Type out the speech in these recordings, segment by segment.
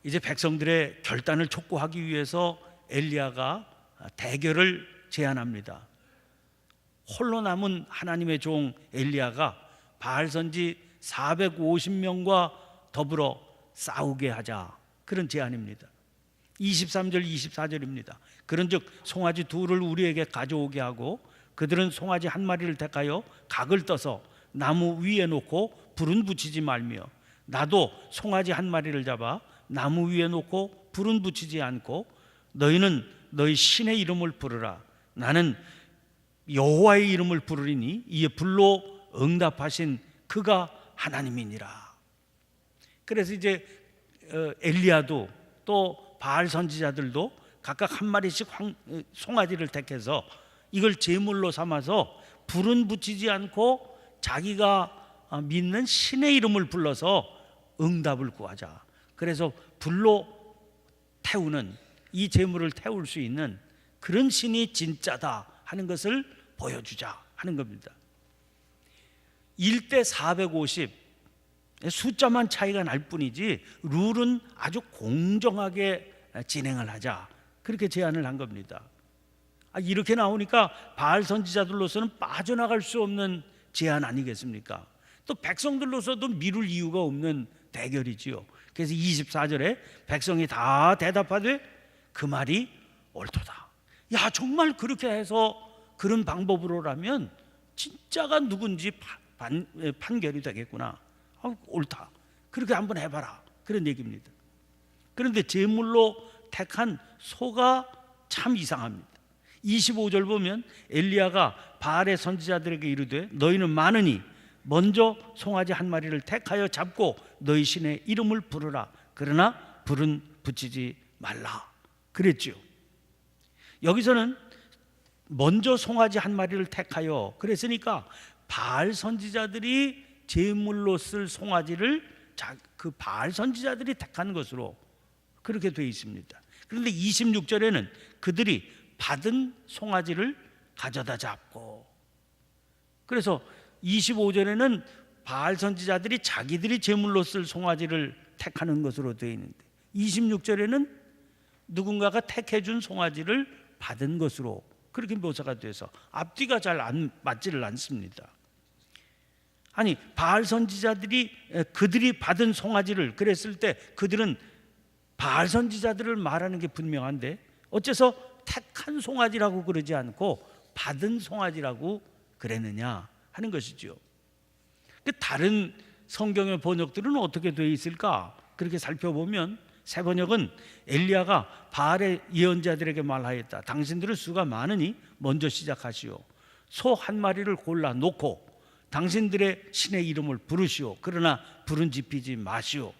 이제 백성들의 결단을 촉구하기 위해서 엘리야가 대결을 제안합니다. 홀로 남은 하나님의 종 엘리야가 바알 선지 450명과 더불어 싸우게 하자, 그런 제안입니다. 23절 24절입니다. 그런즉 송아지 둘을 우리에게 가져오게 하고 그들은 송아지 한 마리를 택하여 각을 떠서 나무 위에 놓고 불은 붙이지 말며 나도 송아지 한 마리를 잡아 나무 위에 놓고 불은 붙이지 않고 너희는 너희 신의 이름을 부르라. 나는 여호와의 이름을 부르리니 이에 불로 응답하신 그가 하나님이니라. 그래서 이제 엘리야도 또 바알 선지자들도 각각 한 마리씩 송아지를 택해서 이걸 제물로 삼아서 불은 붙이지 않고 자기가 믿는 신의 이름을 불러서 응답을 구하자. 그래서 불로 태우는, 이 제물을 태울 수 있는 그런 신이 진짜다 하는 것을 보여주자 하는 겁니다. 1대 450, 숫자만 차이가 날 뿐이지 룰은 아주 공정하게 진행을 하자, 그렇게 제안을 한 겁니다. 이렇게 나오니까 바알 선지자들로서는 빠져나갈 수 없는 제안 아니겠습니까? 또 백성들로서도 미룰 이유가 없는 대결이지요. 그래서 24절에 백성이 다 대답하되 그 말이 옳도다. 야, 정말 그렇게 해서 그런 방법으로라면 진짜가 누군지 판결이 되겠구나. 옳다. 그렇게 한번 해봐라. 그런 얘기입니다. 그런데 제물로 택한 소가 참 이상합니다. 25절 보면 엘리야가 바알의 선지자들에게 이르되 너희는 많으니 먼저 송아지 한 마리를 택하여 잡고 너희 신의 이름을 부르라. 그러나 불은 붙이지 말라. 그랬죠. 여기서는 먼저 송아지 한 마리를 택하여 그랬으니까 바알 선지자들이 제물로 쓸 송아지를 그 바알 선지자들이 택한 것으로 그렇게 되어 있습니다. 그런데 26절에는 그들이 받은 송아지를 가져다 잡고, 그래서 25절에는 바알 선지자들이 자기들이 제물로 쓸 송아지를 택하는 것으로 되어 있는데 26절에는 누군가가 택해준 송아지를 받은 것으로 그렇게 묘사가 돼서 앞뒤가 잘 맞지를 않습니다. 아니, 바알 선지자들이 그들이 받은 송아지를 그랬을 때 그들은 바알 선지자들을 말하는 게 분명한데 어째서 택한 송아지라고 그러지 않고 받은 송아지라고 그랬느냐 하는 것이죠. 다른 성경의 번역들은 어떻게 되어 있을까? 그렇게 살펴보면 새 번역은 엘리야가 바알의 예언자들에게 말하였다. 당신들은 수가 많으니 먼저 시작하시오. 소 한 마리를 골라 놓고 당신들의 신의 이름을 부르시오. 그러나 불은 지피지 마시오.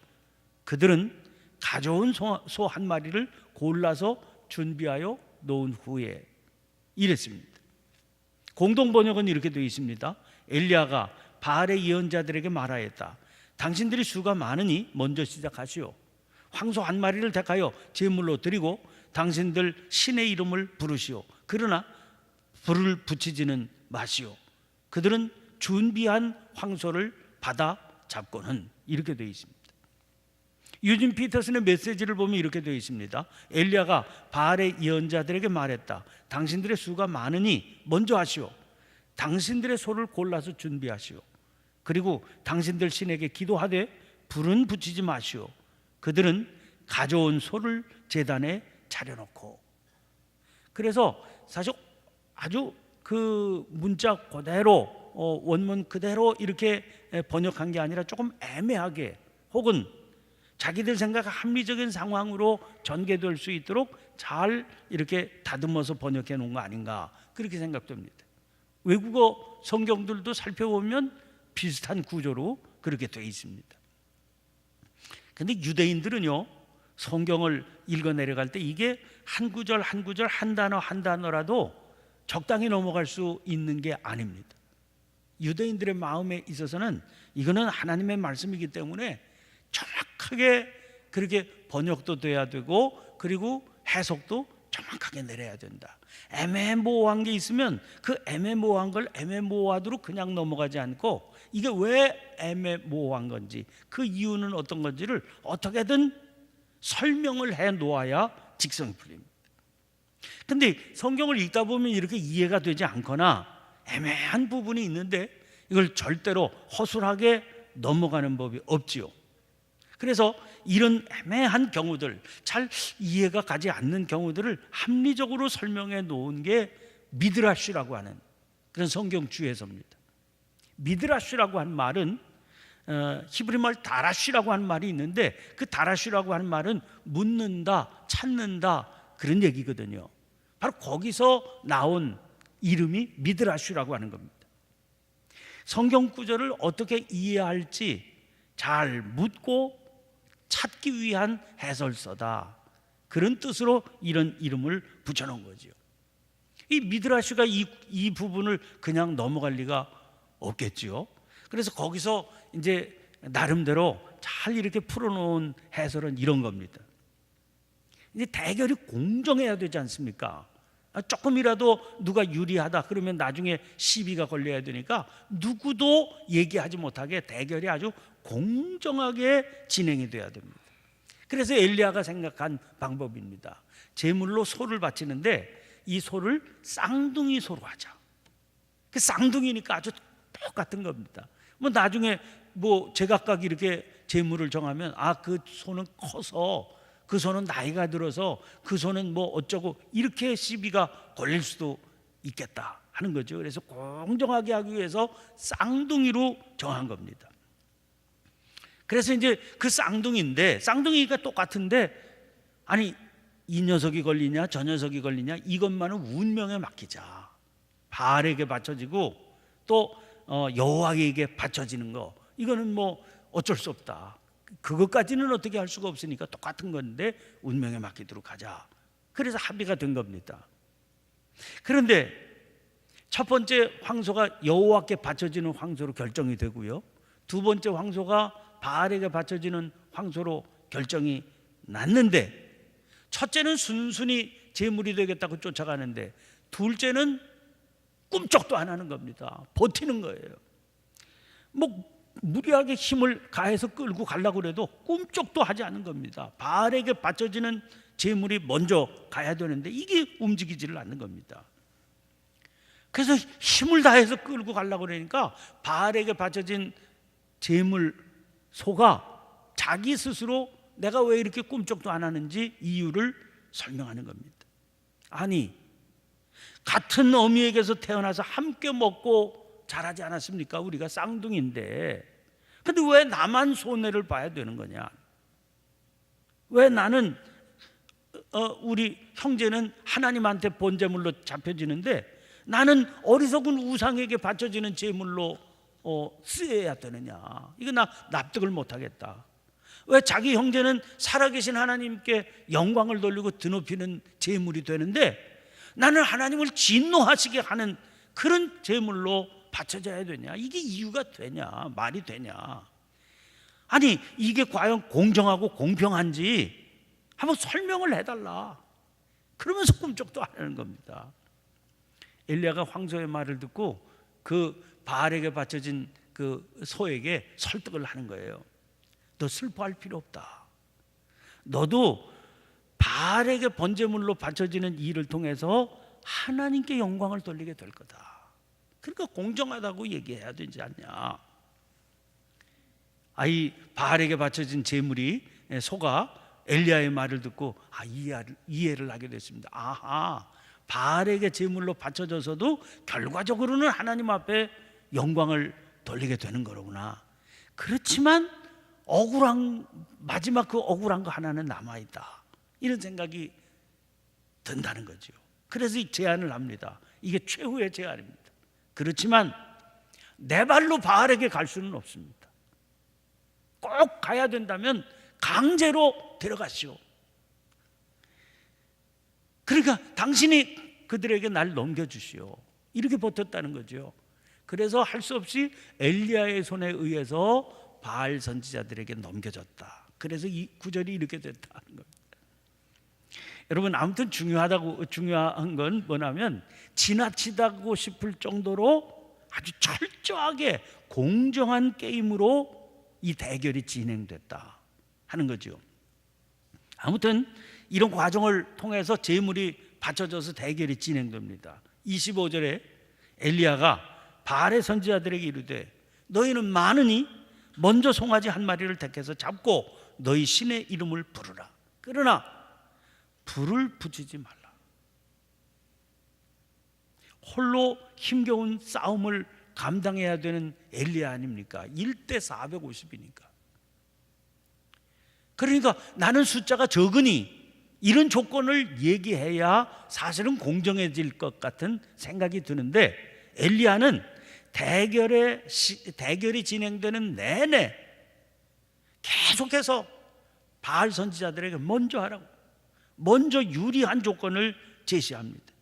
그들은 가져온 소 한 마리를 골라서 준비하여 놓은 후에 이랬습니다. 공동 번역은 이렇게 되어 있습니다. 엘리야가 바알의 예언자들에게 말하였다. 당신들이 수가 많으니 먼저 시작하시오. 황소 한 마리를 택하여 제물로 드리고 당신들 신의 이름을 부르시오. 그러나 불을 붙이지는 마시오. 그들은 준비한 황소를 받아 잡고는, 이렇게 되어 있습니다. 유진 피터슨의 메시지를 보면 이렇게 되어 있습니다. 엘리야가 바알의 예언자들에게 말했다. 당신들의 수가 많으니 먼저 하시오. 당신들의 소를 골라서 준비하시오. 그리고 당신들 신에게 기도하되 불은 붙이지 마시오. 그들은 가져온 소를 제단에 차려놓고. 그래서 사실 아주 그 문자 그대로 원문 그대로 이렇게 번역한 게 아니라 조금 애매하게 혹은 자기들 생각 합리적인 상황으로 전개될 수 있도록 잘 이렇게 다듬어서 번역해 놓은 거 아닌가, 그렇게 생각됩니다. 외국어 성경들도 살펴보면 비슷한 구조로 그렇게 되어 있습니다. 근데 유대인들은요, 성경을 읽어 내려갈 때 이게 한 구절 한 구절 한 단어 한 단어라도 적당히 넘어갈 수 있는 게 아닙니다. 유대인들의 마음에 있어서는 이거는 하나님의 말씀이기 때문에 정확하게 그렇게 번역도 돼야 되고 그리고 해석도 정확하게 내려야 된다. 애매모호한 게 있으면 그 애매모호한 걸 애매모호하도록 그냥 넘어가지 않고 이게 왜 애매모호한 건지 그 이유는 어떤 건지를 어떻게든 설명을 해 놓아야 직성이 풀립니다. 근데 성경을 읽다 보면 이렇게 이해가 되지 않거나 애매한 부분이 있는데 이걸 절대로 허술하게 넘어가는 법이 없지요. 그래서 이런 애매한 경우들, 잘 이해가 가지 않는 경우들을 합리적으로 설명해 놓은 게 미드라시라고 하는 그런 성경 주해서입니다. 미드라시라고 한 말은 히브리 말 다라시라고 하는 말이 있는데, 그 다라시라고 하는 말은 묻는다, 찾는다 그런 얘기거든요. 바로 거기서 나온 이름이 미드라시라고 하는 겁니다. 성경 구절을 어떻게 이해할지 잘 묻고 찾기 위한 해설서다, 그런 뜻으로 이런 이름을 붙여놓은 거죠. 이 미드라시가 이 부분을 그냥 넘어갈 리가 없겠지요. 그래서 거기서 이제 나름대로 잘 이렇게 풀어놓은 해설은 이런 겁니다. 이제 대결이 공정해야 되지 않습니까? 조금이라도 누가 유리하다 그러면 나중에 시비가 걸려야 되니까 누구도 얘기하지 못하게 대결이 아주 공정하게 진행이 돼야 됩니다. 그래서 엘리야가 생각한 방법입니다. 제물로 소를 바치는데 이 소를 쌍둥이 소로 하자. 그 쌍둥이니까 아주 똑같은 겁니다. 뭐 나중에 뭐 제각각 이렇게 제물을 정하면 그 소는 커서 그 소는 나이가 들어서 그 소는 뭐 어쩌고 이렇게 시비가 걸릴 수도 있겠다 하는 거죠. 그래서 공정하게 하기 위해서 쌍둥이로 정한 겁니다. 그래서 이제 그 쌍둥이가 똑같은데 아니 이 녀석이 걸리냐 저 녀석이 걸리냐 이것만은 운명에 맡기자. 바알에게 바쳐지고 또 여호와에게 바쳐지는 거 이거는 뭐 어쩔 수 없다. 그것까지는 어떻게 할 수가 없으니까 똑같은 건데 운명에 맡기도록 하자. 그래서 합의가 된 겁니다. 그런데 첫 번째 황소가 여호와께 바쳐지는 황소로 결정이 되고요, 두 번째 황소가 바알에게 바쳐지는 황소로 결정이 났는데, 첫째는 순순히 제물이 되겠다고 쫓아가는데 둘째는 꿈쩍도 안 하는 겁니다. 버티는 거예요. 뭐 무리하게 힘을 가해서 끌고 가려고 해도 꿈쩍도 하지 않는 겁니다. 바알에게 바쳐지는 제물이 먼저 가야 되는데 이게 움직이지를 않는 겁니다. 그래서 힘을 다해서 끌고 가려고 그러니까 바알에게 바쳐진 제물 소가 자기 스스로 내가 왜 이렇게 꿈쩍도 안 하는지 이유를 설명하는 겁니다. 아니, 같은 어미에게서 태어나서 함께 먹고 자라지 않았습니까? 우리가 쌍둥이인데. 근데 왜 나만 손해를 봐야 되는 거냐? 왜 나는 우리 형제는 하나님한테 본제물로 잡혀지는데 나는 어리석은 우상에게 바쳐지는 제물로 쓰여야 되느냐? 이거 나 납득을 못하겠다. 왜 자기 형제는 살아계신 하나님께 영광을 돌리고 드높이는 제물이 되는데 나는 하나님을 진노하시게 하는 그런 제물로 바쳐져야 되냐? 이게 이유가 되냐? 말이 되냐? 아니, 이게 과연 공정하고 공평한지 한번 설명을 해달라. 그러면서 꿈쩍도 안 하는 겁니다. 엘리야가 황소의 말을 듣고 그 바알에게 바쳐진 그 소에게 설득을 하는 거예요. 너 슬퍼할 필요 없다. 너도 바알에게 번제물로 바쳐지는 일을 통해서 하나님께 영광을 돌리게 될 거다. 그러니까 공정하다고 얘기해야 되지 않냐? 이 바알에게 바쳐진 제물이 소가 엘리야의 말을 듣고 이해를 하게 됐습니다. 아하, 바알에게 제물로 바쳐져서도 결과적으로는 하나님 앞에 영광을 돌리게 되는 거로구나. 그렇지만 마지막 그 억울한 거 하나는 남아있다, 이런 생각이 든다는 거죠. 그래서 이 제안을 합니다. 이게 최후의 제안입니다. 그렇지만 내 발로 바알에게 갈 수는 없습니다. 꼭 가야 된다면 강제로 데려가시오. 그러니까 당신이 그들에게 날 넘겨주시오. 이렇게 버텼다는 거죠. 그래서 할 수 없이 엘리야의 손에 의해서 바알 선지자들에게 넘겨졌다. 그래서 이 구절이 이렇게 됐다는 겁니다. 여러분, 아무튼 중요한 건 뭐냐면 지나치다고 싶을 정도로 아주 철저하게 공정한 게임으로 이 대결이 진행됐다 하는 거죠. 아무튼 이런 과정을 통해서 제물이 바쳐져서 대결이 진행됩니다. 25절에 엘리야가 바알의 선지자들에게 이르되 너희는 많으니 먼저 송아지 한 마리를 택해서 잡고 너희 신의 이름을 부르라. 그러나 불을 붙이지 말라. 홀로 힘겨운 싸움을 감당해야 되는 엘리야 아닙니까? 1대 450이니까. 그러니까 나는 숫자가 적으니 이런 조건을 얘기해야 사실은 공정해질 것 같은 생각이 드는데, 엘리야는 대결이 진행되는 내내 계속해서 바알 선지자들에게 먼저 하라고, 먼저 유리한 조건을 제시합니다.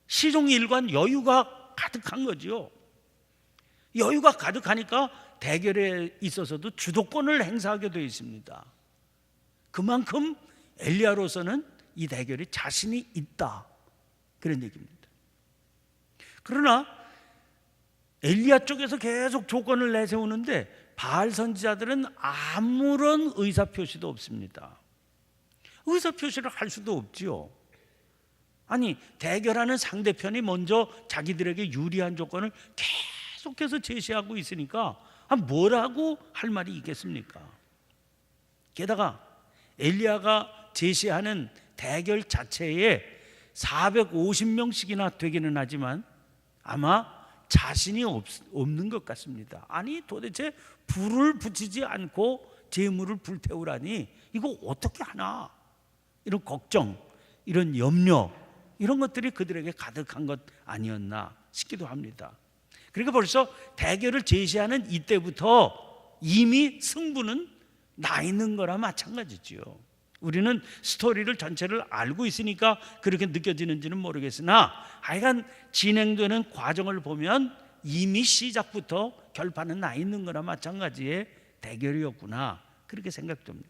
시종일관 여유가 가득한 거죠. 여유가 가득하니까 대결에 있어서도 주도권을 행사하게 되어 있습니다. 그만큼 엘리야로서는 이 대결에 자신이 있다, 그런 얘기입니다. 그러나 엘리야 쪽에서 계속 조건을 내세우는데 바알 선지자들은 아무런 의사표시도 없습니다. 의사표시를 할 수도 없지요. 아니, 대결하는 상대편이 먼저 자기들에게 유리한 조건을 계속해서 제시하고 있으니까 뭐라고 할 말이 있겠습니까? 게다가 엘리야가 제시하는 대결 자체에 450명씩이나 되기는 하지만 아마 자신이 없는 것 같습니다. 아니, 도대체 불을 붙이지 않고 제물을 불태우라니 이거 어떻게 하나, 이런 걱정, 이런 염려, 이런 것들이 그들에게 가득한 것 아니었나 싶기도 합니다. 그러니까 벌써 대결을 제시하는 이때부터 이미 승부는 나 있는 거나 마찬가지지요. 우리는 스토리를 전체를 알고 있으니까 그렇게 느껴지는지는 모르겠으나 하여간 진행되는 과정을 보면 이미 시작부터 결판은 나 있는 거나 마찬가지의 대결이었구나, 그렇게 생각됩니다.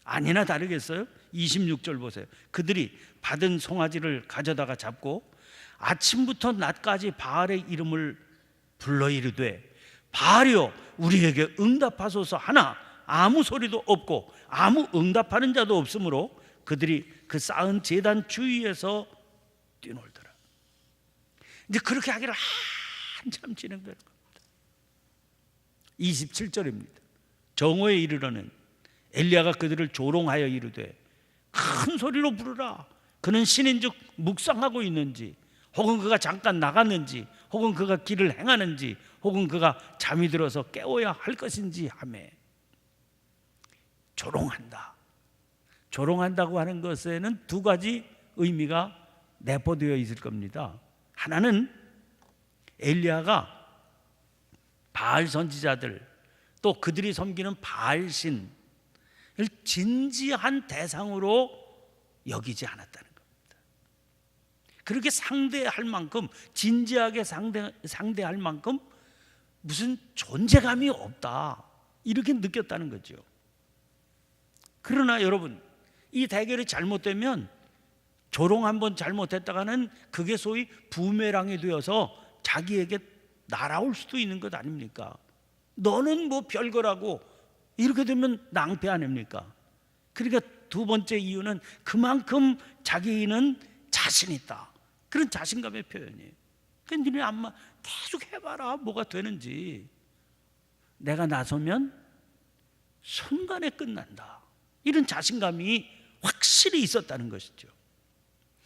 아니나 다르겠어요? 26절 보세요. 그들이 받은 송아지를 가져다가 잡고 아침부터 낮까지 바알의 이름을 불러 이르되 바알이여 우리에게 응답하소서 하나 아무 소리도 없고 아무 응답하는 자도 없으므로 그들이 그 쌓은 제단 주위에서 뛰놀더라. 이제 그렇게 하기를 한참 진행되는 겁니다. 27절입니다. 정오에 이르러는 엘리야가 그들을 조롱하여 이르되 큰 소리로 부르라. 그는 신인즉 묵상하고 있는지, 혹은 그가 잠깐 나갔는지, 혹은 그가 길을 행하는지, 혹은 그가 잠이 들어서 깨워야 할 것인지 하매. 조롱한다. 조롱한다고 하는 것에는 두 가지 의미가 내포되어 있을 겁니다. 하나는 엘리야가 바알 선지자들, 또 그들이 섬기는 바알신을 진지한 대상으로 여기지 않았다는 겁니다. 그렇게 상대할 만큼, 진지하게 상대할 만큼 무슨 존재감이 없다, 이렇게 느꼈다는 거죠. 그러나 여러분, 이 대결이 잘못되면, 조롱 한번 잘못했다가는 그게 소위 부메랑이 되어서 자기에게 날아올 수도 있는 것 아닙니까? 너는 뭐 별거라고, 이렇게 되면 낭패 아닙니까? 그러니까 두 번째 이유는 그만큼 자기는 자신 있다, 그런 자신감의 표현이에요. 그러니까 니네 암마 계속 해봐라, 뭐가 되는지. 내가 나서면 순간에 끝난다, 이런 자신감이 확실히 있었다는 것이죠.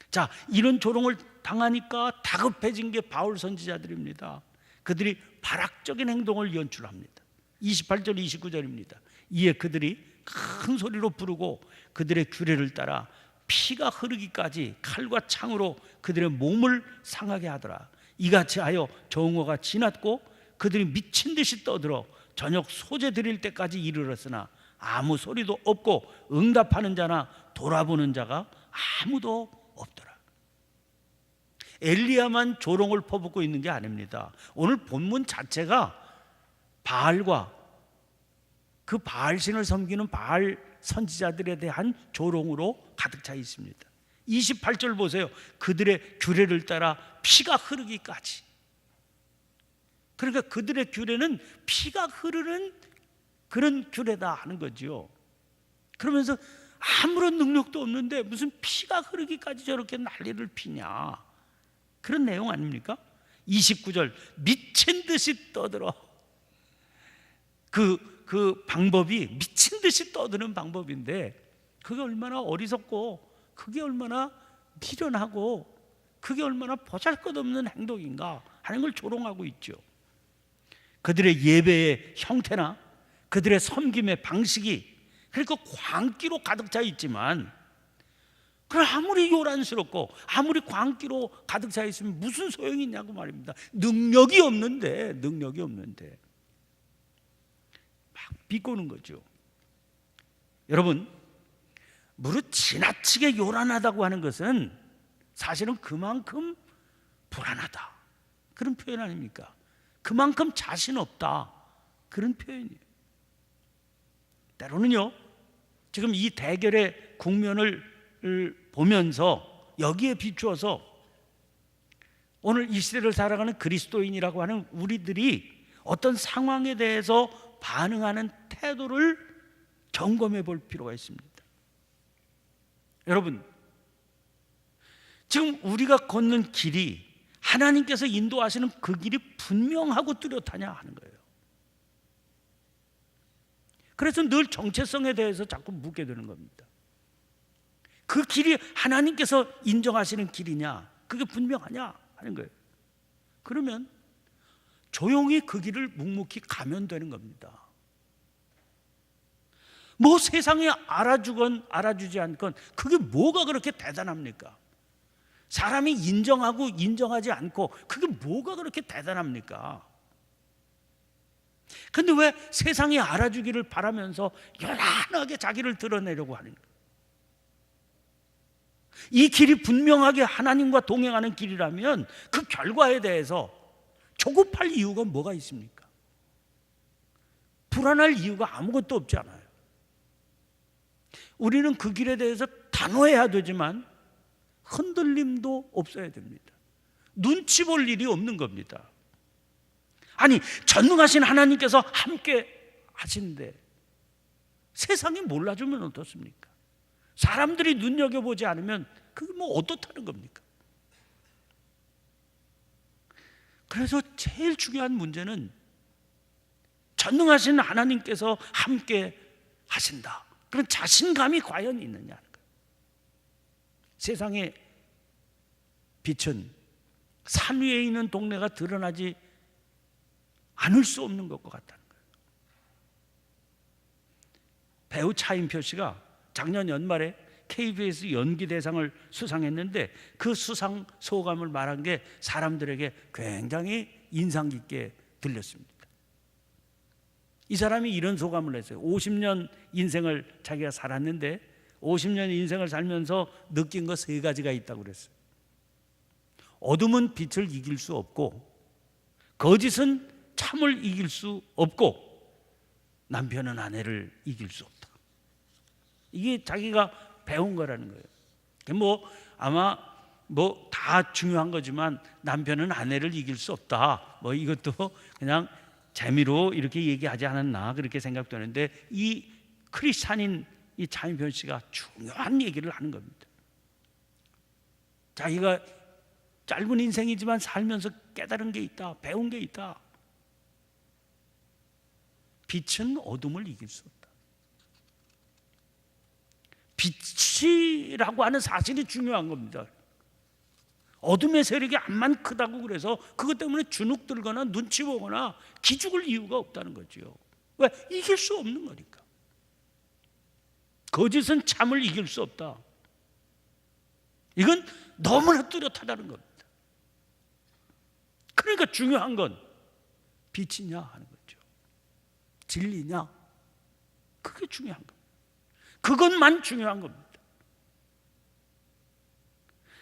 자, 이런 조롱을 당하니까 다급해진 게 바울 선지자들입니다. 그들이 발악적인 행동을 연출합니다. 28절 29절입니다. 이에 그들이 큰 소리로 부르고 그들의 규례를 따라 피가 흐르기까지 칼과 창으로 그들의 몸을 상하게 하더라. 이같이 하여 정오가 지났고 그들이 미친 듯이 떠들어 저녁 소재 드릴 때까지 이르렀으나 아무 소리도 없고 응답하는 자나 돌아보는 자가 아무도 없더라. 엘리야만 조롱을 퍼붓고 있는 게 아닙니다. 오늘 본문 자체가 바알과 그 바알신을 섬기는 바알 선지자들에 대한 조롱으로 가득 차 있습니다. 28절 보세요. 그들의 규례를 따라 피가 흐르기까지. 그러니까 그들의 규례는 피가 흐르는 그런 규례다 하는 거죠. 그러면서 아무런 능력도 없는데 무슨 피가 흐르기까지 저렇게 난리를 피냐, 그런 내용 아닙니까? 29절, 미친 듯이 떠들어. 그 방법이 미친 듯이 떠드는 방법인데, 그게 얼마나 어리석고 그게 얼마나 미련하고 그게 얼마나 보잘것없는 행동인가 하는 걸 조롱하고 있죠. 그들의 예배의 형태나 그들의 섬김의 방식이 그러니까 광기로 가득 차 있지만, 그럼 아무리 요란스럽고 아무리 광기로 가득 차 있으면 무슨 소용이 있냐고 말입니다. 능력이 없는데 막 비꼬는 거죠. 여러분, 무릇 지나치게 요란하다고 하는 것은 사실은 그만큼 불안하다, 그런 표현 아닙니까? 그만큼 자신 없다, 그런 표현이에요. 때로는요, 지금 이 대결의 국면을 보면서 여기에 비추어서 오늘 이 시대를 살아가는 그리스도인이라고 하는 우리들이 어떤 상황에 대해서 반응하는 태도를 점검해 볼 필요가 있습니다. 여러분, 지금 우리가 걷는 길이 하나님께서 인도하시는 그 길이 분명하고 뚜렷하냐 하는 거예요. 그래서 늘 정체성에 대해서 자꾸 묻게 되는 겁니다. 그 길이 하나님께서 인정하시는 길이냐, 그게 분명하냐 하는 거예요. 그러면 조용히 그 길을 묵묵히 가면 되는 겁니다. 뭐 세상에 알아주건 알아주지 않건 그게 뭐가 그렇게 대단합니까? 사람이 인정하고 인정하지 않고 그게 뭐가 그렇게 대단합니까? 근데 왜 세상이 알아주기를 바라면서 요란하게 자기를 드러내려고 하는 거예요? 이 길이 분명하게 하나님과 동행하는 길이라면 그 결과에 대해서 조급할 이유가 뭐가 있습니까? 불안할 이유가 아무것도 없지 않아요. 우리는 그 길에 대해서 단호해야 되지만 흔들림도 없어야 됩니다. 눈치 볼 일이 없는 겁니다. 아니, 전능하신 하나님께서 함께 하시는데 세상이 몰라주면 어떻습니까? 사람들이 눈여겨보지 않으면 그게 뭐 어떻다는 겁니까? 그래서 제일 중요한 문제는 전능하신 하나님께서 함께 하신다, 그런 자신감이 과연 있느냐는 거예요. 세상의 빛은 산 위에 있는 동네가 드러나지 않을 수 없는 것과 같다는 거예요. 배우 차인표 씨가 작년 연말에 KBS 연기대상을 수상했는데 그 수상 소감을 말한 게 사람들에게 굉장히 인상 깊게 들렸습니다. 이 사람이 이런 소감을 했어요. 50년 인생을 자기가 살았는데 50년 인생을 살면서 느낀 거 3가지가 있다고 그랬어요. 어둠은 빛을 이길 수 없고, 거짓은 참을 이길 수 없고, 남편은 아내를 이길 수 없다. 이게 자기가 배운 거라는 거예요. 뭐 아마 뭐 다 중요한 거지만 남편은 아내를 이길 수 없다, 뭐 이것도 그냥 재미로 이렇게 얘기하지 않았나 그렇게 생각되는데, 이 크리스찬인 이 차인표 씨가 중요한 얘기를 하는 겁니다. 자기가 짧은 인생이지만 살면서 깨달은 게 있다, 배운 게 있다. 빛은 어둠을 이길 수 없다. 빛이라고 하는 사실이 중요한 겁니다. 어둠의 세력이 암만 크다고 그래서 그것 때문에 주눅 들거나 눈치 보거나 기죽을 이유가 없다는 거죠. 왜? 이길 수 없는 거니까. 거짓은 참을 이길 수 없다. 이건 너무나 뚜렷하다는 겁니다. 그러니까 중요한 건 빛이냐 하는 거죠. 진리냐, 그게 중요한 겁니다. 그것만 중요한 겁니다.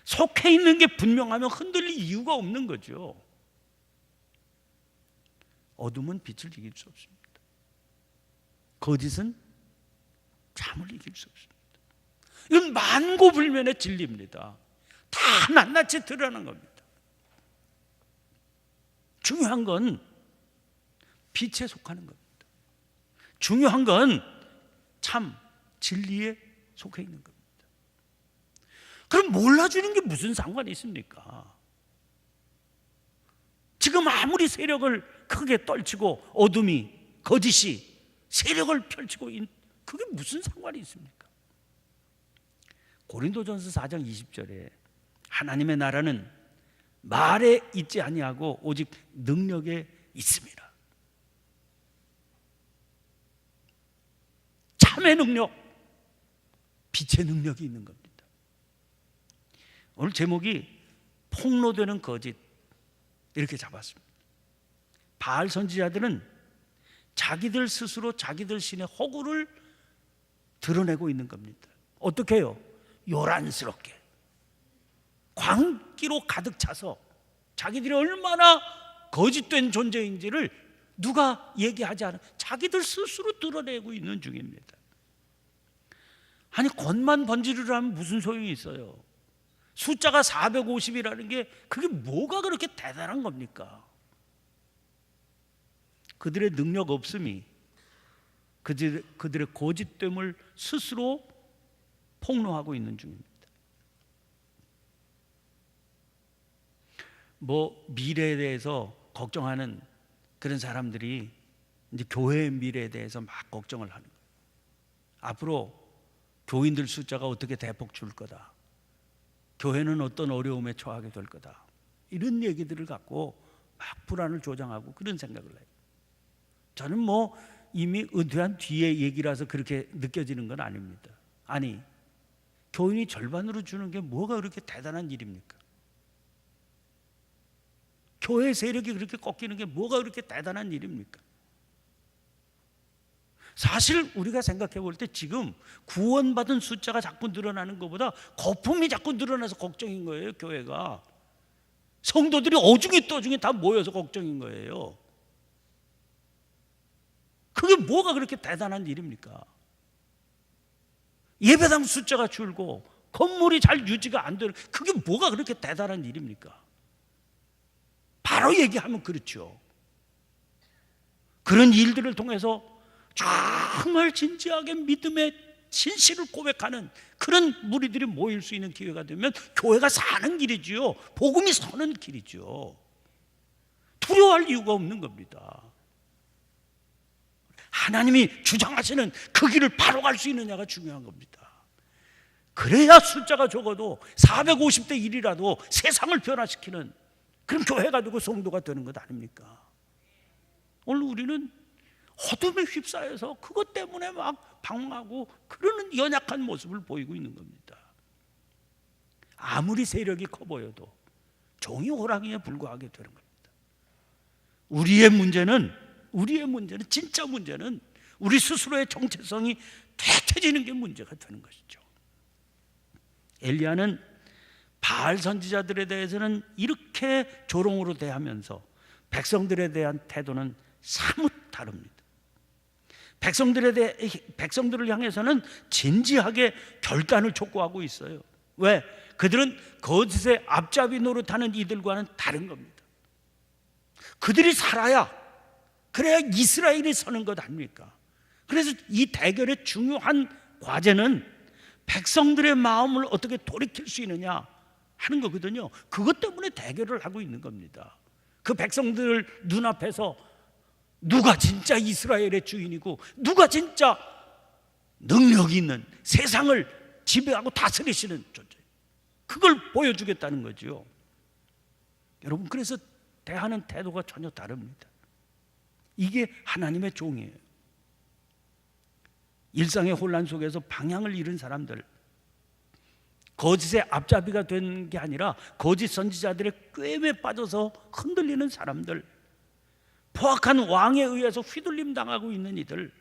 속해 있는 게 분명하면 흔들릴 이유가 없는 거죠. 어둠은 빛을 이길 수 없습니다. 거짓은 참을 이길 수 없습니다. 이건 만고불면의 진리입니다. 다 낱낱이 드러나는 겁니다. 중요한 건 빛에 속하는 겁니다. 중요한 건 참 진리에 속해 있는 겁니다. 그럼 몰라주는 게 무슨 상관이 있습니까? 지금 아무리 세력을 크게 떨치고 어둠이, 거짓이 세력을 펼치고 그게 무슨 상관이 있습니까? 고린도전서 4장 20절에 하나님의 나라는 말에 있지 아니하고 오직 능력에 있습니다. 참의 능력, 빛의 능력이 있는 겁니다. 오늘 제목이 폭로되는 거짓 이렇게 잡았습니다. 바알 선지자들은 자기들 스스로 자기들 신의 허구를 드러내고 있는 겁니다. 어떻게 해요? 요란스럽게 광기로 가득 차서 자기들이 얼마나 거짓된 존재인지를 누가 얘기하지 않아 자기들 스스로 드러내고 있는 중입니다. 아니 겉만 번지르르하면 무슨 소용이 있어요? 숫자가 450이라는 게 그게 뭐가 그렇게 대단한 겁니까? 그들의 능력 없음이 그들의 거짓됨을 스스로 폭로하고 있는 중입니다. 미래에 대해서 걱정하는 그런 사람들이 이제 교회의 미래에 대해서 막 걱정을 하는 거예요. 앞으로 교인들 숫자가 어떻게 대폭 줄 거다. 교회는 어떤 어려움에 처하게 될 거다. 이런 얘기들을 갖고 막 불안을 조장하고 그런 생각을 해요. 저는 이미 은퇴한 뒤의 얘기라서 그렇게 느껴지는 건 아닙니다. 아니, 교인이 절반으로 주는 게 뭐가 그렇게 대단한 일입니까? 교회 세력이 그렇게 꺾이는 게 뭐가 그렇게 대단한 일입니까? 사실 우리가 생각해 볼 때 지금 구원받은 숫자가 자꾸 늘어나는 것보다 거품이 자꾸 늘어나서 걱정인 거예요. 교회가 성도들이 어중이 떠중이 다 모여서 걱정인 거예요. 그게 뭐가 그렇게 대단한 일입니까? 예배당 숫자가 줄고 건물이 잘 유지가 안 되는 그게 뭐가 그렇게 대단한 일입니까? 바로 얘기하면 그렇죠. 그런 일들을 통해서 정말 진지하게 믿음의 진실을 고백하는 그런 무리들이 모일 수 있는 기회가 되면 교회가 사는 길이지요. 복음이 서는 길이죠. 두려워할 이유가 없는 겁니다. 하나님이 주장하시는 그 길을 바로 갈 수 있느냐가 중요한 겁니다. 그래야 숫자가 적어도 450대 1이라도 세상을 변화시키는 그런 교회가 되고 성도가 되는 것 아닙니까? 오늘 우리는 어둠에 휩싸여서 그것 때문에 막 방황하고 그러는 연약한 모습을 보이고 있는 겁니다. 아무리 세력이 커 보여도 종이 호랑이에 불과하게 되는 겁니다. 우리의 문제는 진짜 문제는 우리 스스로의 정체성이 퇴퇴지는 게 문제가 되는 것이죠. 엘리야는 바알 선지자들에 대해서는 이렇게 조롱으로 대하면서 백성들에 대한 태도는 사뭇 다릅니다. 백성들을 향해서는 진지하게 결단을 촉구하고 있어요. 왜? 그들은 거짓의 앞잡이 노릇하는 이들과는 다른 겁니다. 그들이 살아야 그래야 이스라엘이 서는 것 아닙니까? 그래서 이 대결의 중요한 과제는 백성들의 마음을 어떻게 돌이킬 수 있느냐 하는 거거든요. 그것 때문에 대결을 하고 있는 겁니다. 그 백성들 눈앞에서 누가 진짜 이스라엘의 주인이고 누가 진짜 능력 있는 세상을 지배하고 다스리시는 존재, 그걸 보여주겠다는 거죠. 여러분, 그래서 대하는 태도가 전혀 다릅니다. 이게 하나님의 종이에요. 일상의 혼란 속에서 방향을 잃은 사람들, 거짓의 앞잡이가 된 게 아니라 거짓 선지자들의 꾀에 빠져서 흔들리는 사람들, 포악한 왕에 의해서 휘둘림 당하고 있는 이들,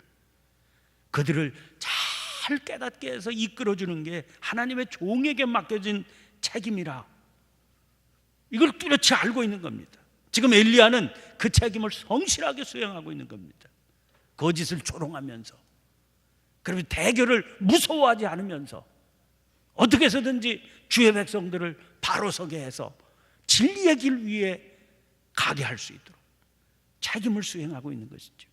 그들을 잘 깨닫게 해서 이끌어주는 게 하나님의 종에게 맡겨진 책임이라 이걸 뚜렷이 알고 있는 겁니다. 지금 엘리야는 그 책임을 성실하게 수행하고 있는 겁니다. 거짓을 조롱하면서, 그러면 대결을 무서워하지 않으면서 어떻게 해서든지 주의 백성들을 바로 서게 해서 진리의 길 위에 가게 할 수 있도록 책임을 수행하고 있는 것이죠.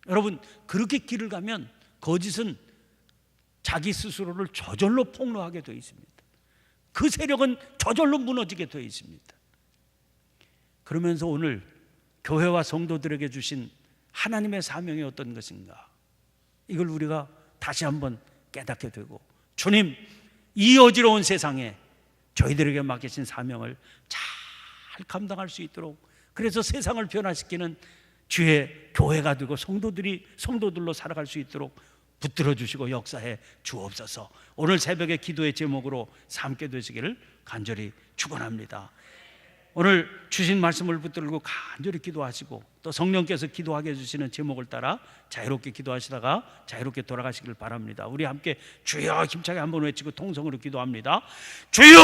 여러분, 그렇게 길을 가면 거짓은 자기 스스로를 저절로 폭로하게 되어 있습니다. 그 세력은 저절로 무너지게 되어 있습니다. 그러면서 오늘 교회와 성도들에게 주신 하나님의 사명이 어떤 것인가, 이걸 우리가 다시 한번 깨닫게 되고, 주님, 이 어지러운 세상에 저희들에게 맡기신 사명을 잘 감당할 수 있도록, 그래서 세상을 변화시키는 주의 교회가 되고 성도들로 살아갈 수 있도록 붙들어 주시고 역사해 주옵소서. 오늘 새벽에 기도의 제목으로 삼게 되시기를 간절히 축원합니다. 오늘 주신 말씀을 붙들고 간절히 기도하시고, 또 성령께서 기도하게 해주시는 제목을 따라 자유롭게 기도하시다가 자유롭게 돌아가시기를 바랍니다. 우리 함께 주여 힘차게 한번 외치고 통성으로 기도합니다. 주여!